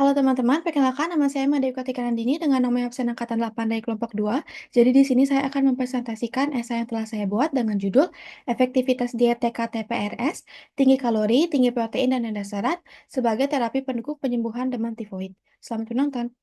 Halo teman-teman, perkenalkan nama saya Made Dini dengan nomor absen angkatan 8 dari kelompok 2. Jadi di sini saya akan mempresentasikan esai yang telah saya buat dengan judul Efektivitas Diet TKTPRS, Tinggi Kalori, Tinggi Protein, dan Rendah Serat sebagai terapi pendukung penyembuhan demam tifoid. Selamat menonton.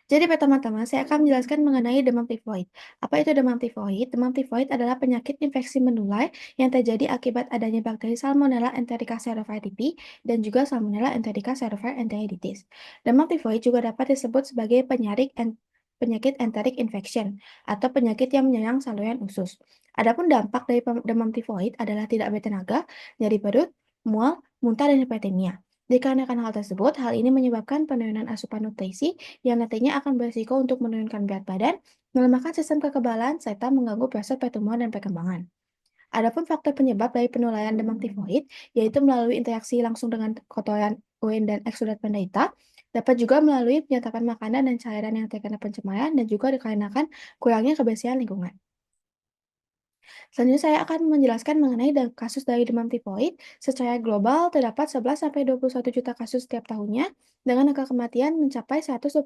Jadi pertama-tama saya akan menjelaskan mengenai demam tifoid. Apa itu demam tifoid? Demam tifoid adalah penyakit infeksi menular yang terjadi akibat adanya bakteri Salmonella enterica cerevisiae dan juga Salmonella enterica cerevisiae. Demam tifoid juga dapat disebut sebagai penyakit enteric infection atau penyakit yang menyerang saluran usus. Adapun dampak dari demam tifoid adalah tidak bertenaga, nyeri perut, mual, muntah, dan hipertermia. Dikarenakan hal tersebut, hal ini menyebabkan penurunan asupan nutrisi yang nantinya akan berisiko untuk menurunkan berat badan, melemahkan sistem kekebalan, serta mengganggu proses pertumbuhan dan perkembangan. Adapun faktor penyebab dari penularan demam tifoid, yaitu melalui interaksi langsung dengan kotoran, urin, dan eksudat penderita, dapat juga melalui penyerapan makanan dan cairan yang terkena pencemaran dan juga dikarenakan kurangnya kebersihan lingkungan. Selanjutnya saya akan menjelaskan mengenai kasus dari demam tifoid. Secara global, terdapat 11-21 juta kasus setiap tahunnya, dengan angka kematian mencapai 128.000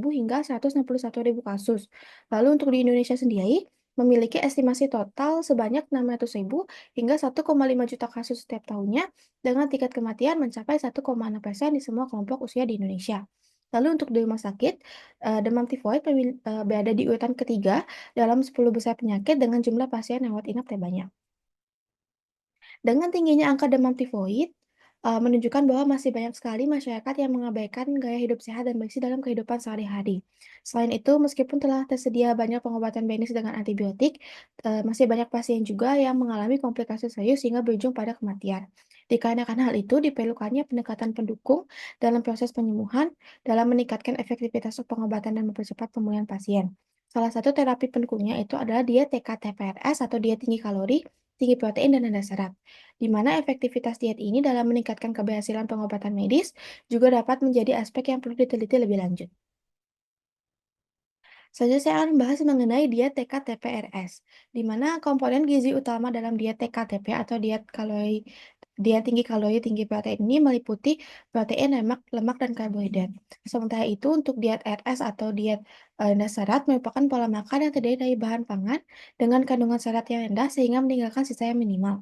hingga 161.000 kasus. Lalu untuk di Indonesia sendiri, memiliki estimasi total sebanyak 600.000 hingga 1,5 juta kasus setiap tahunnya, dengan tingkat kematian mencapai 1,6% di semua kelompok usia di Indonesia. Lalu untuk di rumah sakit, demam tifoid berada di urutan ketiga dalam 10 besar penyakit dengan jumlah pasien rawat inap terbanyak. Dengan tingginya angka demam tifoid, menunjukkan bahwa masih banyak sekali masyarakat yang mengabaikan gaya hidup sehat dan bersih dalam kehidupan sehari-hari. Selain itu, meskipun telah tersedia banyak pengobatan medis dengan antibiotik, masih banyak pasien juga yang mengalami komplikasi serius hingga berujung pada kematian. Dikarenakan hal itu, diperlukannya pendekatan pendukung dalam proses penyembuhan, dalam meningkatkan efektivitas pengobatan dan mempercepat pemulihan pasien. Salah satu terapi pendukungnya itu adalah diet TKTPRS atau diet tinggi kalori, tinggi protein, dan rendah serat, di mana efektivitas diet ini dalam meningkatkan keberhasilan pengobatan medis juga dapat menjadi aspek yang perlu diteliti lebih lanjut. Selanjutnya saya akan membahas mengenai diet TKTPRS, di mana komponen gizi utama dalam diet TKTP atau diet tinggi kalori, tinggi protein ini meliputi protein, lemak, lemak, dan karbohidrat. Sementara itu untuk diet RS atau diet rendah serat merupakan pola makan yang terdiri dari bahan pangan dengan kandungan serat yang rendah sehingga meninggalkan sisa yang minimal.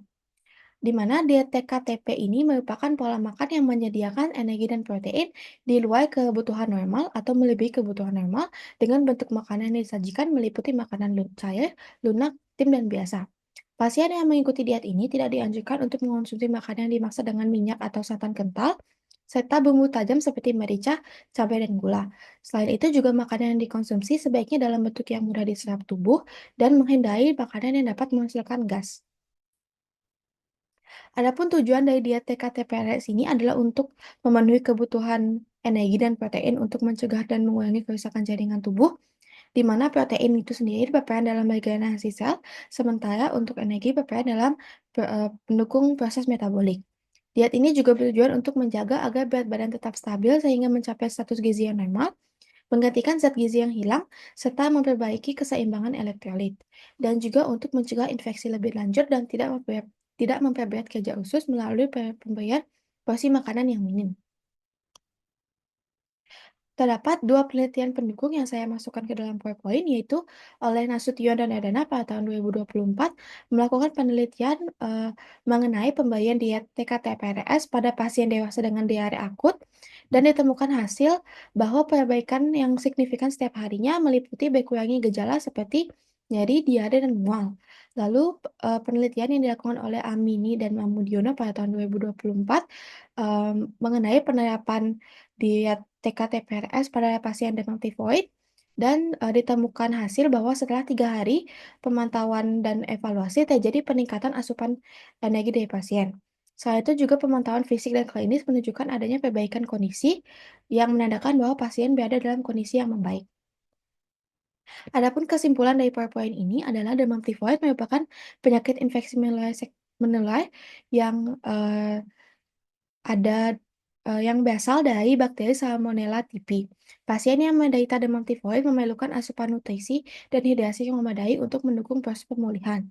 Di mana diet TKTP ini merupakan pola makan yang menyediakan energi dan protein di luar kebutuhan normal atau melebihi kebutuhan normal dengan bentuk makanan yang disajikan meliputi makanan cair, lunak, tim, dan biasa. Pasien yang mengikuti diet ini tidak dianjurkan untuk mengonsumsi makanan yang dimasak dengan minyak atau santan kental, serta bumbu tajam seperti merica, cabai, dan gula. Selain itu juga makanan yang dikonsumsi sebaiknya dalam bentuk yang mudah diserap tubuh dan menghindari makanan yang dapat menghasilkan gas. Adapun tujuan dari diet TKTPRS ini adalah untuk memenuhi kebutuhan energi dan protein untuk mencegah dan mengurangi kerusakan jaringan tubuh, di mana protein itu sendiri berperan dalam regenerasi sel, sementara untuk energi berperan dalam pendukung proses metabolik. Diet ini juga bertujuan untuk menjaga agar berat badan tetap stabil sehingga mencapai status gizi yang normal, menggantikan zat gizi yang hilang, serta memperbaiki keseimbangan elektrolit, dan juga untuk mencegah infeksi lebih lanjut dan tidak memperberat kerja usus melalui pemberian porsi makanan yang minim. Terdapat dua penelitian pendukung yang saya masukkan ke dalam PowerPoint, yaitu oleh Nasution dan Erdana pada tahun 2024 melakukan penelitian mengenai pemberian diet TKTPRS pada pasien dewasa dengan diare akut, dan ditemukan hasil bahwa perbaikan yang signifikan setiap harinya meliputi berkurangnya gejala seperti nyeri, diare, dan mual. Lalu penelitian yang dilakukan oleh Amini dan Mamudiono pada tahun 2024 mengenai penerapan diet TK-TPRS pada pasien demam tifoid dan, ditemukan hasil bahwa setelah 3 hari pemantauan dan evaluasi terjadi peningkatan asupan energi dari pasien. Selain itu juga pemantauan fisik dan klinis menunjukkan adanya perbaikan kondisi yang menandakan bahwa pasien berada dalam kondisi yang membaik. Adapun kesimpulan dari PowerPoint ini adalah demam tifoid merupakan penyakit infeksi menular yang, yang berasal dari bakteri Salmonella typhi. Pasien yang menderita demam tifoid memerlukan asupan nutrisi dan hidrasi yang memadai untuk mendukung proses pemulihan.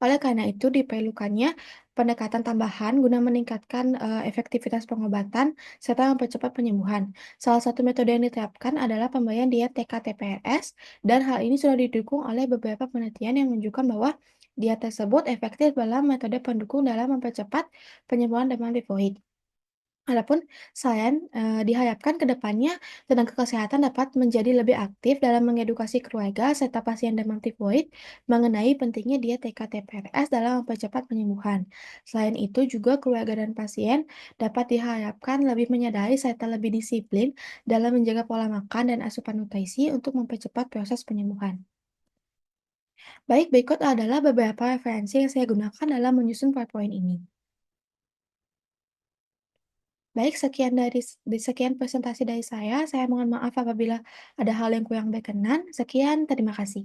Oleh karena itu, diperlukannya pendekatan tambahan guna meningkatkan efektivitas pengobatan serta mempercepat penyembuhan. Salah satu metode yang diterapkan adalah pemberian diet TK-TPRS, dan hal ini sudah didukung oleh beberapa penelitian yang menunjukkan bahwa diet tersebut efektif dalam metode pendukung dalam mempercepat penyembuhan demam tifoid. Adapun selain, diharapkan ke depannya tenaga kesehatan dapat menjadi lebih aktif dalam mengedukasi keluarga serta pasien demam tifoid mengenai pentingnya diet TK-TPRS dalam mempercepat penyembuhan. Selain itu juga keluarga dan pasien dapat diharapkan lebih menyadari serta lebih disiplin dalam menjaga pola makan dan asupan nutrisi untuk mempercepat proses penyembuhan. Baik, berikut adalah beberapa referensi yang saya gunakan dalam menyusun PowerPoint ini. Baik, sekian presentasi dari saya. Saya mohon maaf apabila ada hal yang kurang berkenan. Sekian, terima kasih.